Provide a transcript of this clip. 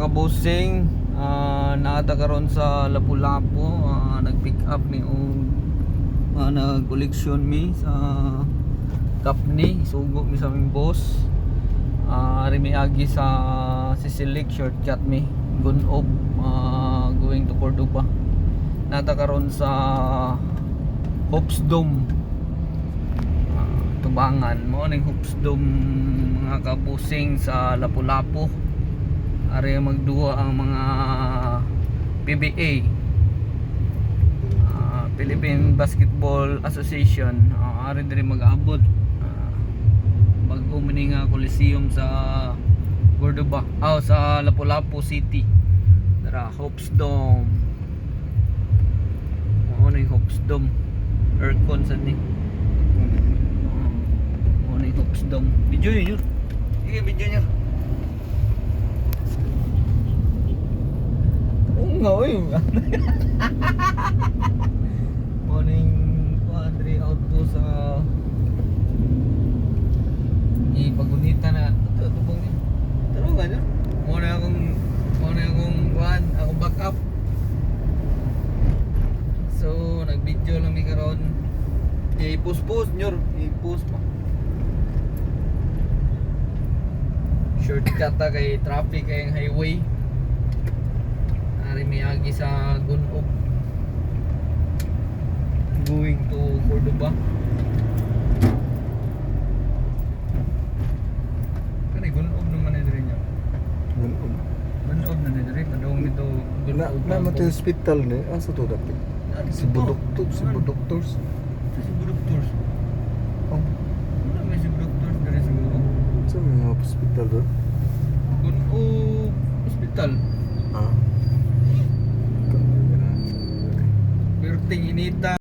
mga bossing, naata karon sa Lapu-Lapu, nag-pick up mi og nag-collection mi sa Kapni, sugo mi sa aming boss. Rimiagi sa Sisilik shortcut mi Gunob, going to Cordoba. Nata karon sa Hopes Dome, Tubangan mo ning Hopes Dome mga kabusing sa Lapu-Lapu. Ari magduwa ang mga PBA, Philippine Basketball Association. Ari diri mag-abot bago mini nga Coliseum sa Cordoba, sa Lapu-Lapu City. Tara, Hopes Dome. Ano yung Hopes Dome? Aircon sa ni. Ano yung Hopes Dome? Video yun yun. Sige, video nyo. Oo nga, oy. Morning, Padre, out po sa ipagunita na ito bang yun. Tarungan yun. Muna akong kuhan, akong backup. So, nag-video lang mi karon. I-post nyor, i-post pa. Shortcut ta kay traffic kay highway. Ari miagi sa Gunob, going to Cordoba. Kanay Gunob naman na diri niya. Gunob na diri, padong dito Gunob. Na mati hospital ni asa to dapat. Si Budoktor, si Budoktors. Si Budoktors. Oh, Wala may si Budoktors diri siguro. sa mga hospital do. Gunob Hospital. Ah. Pero ting inita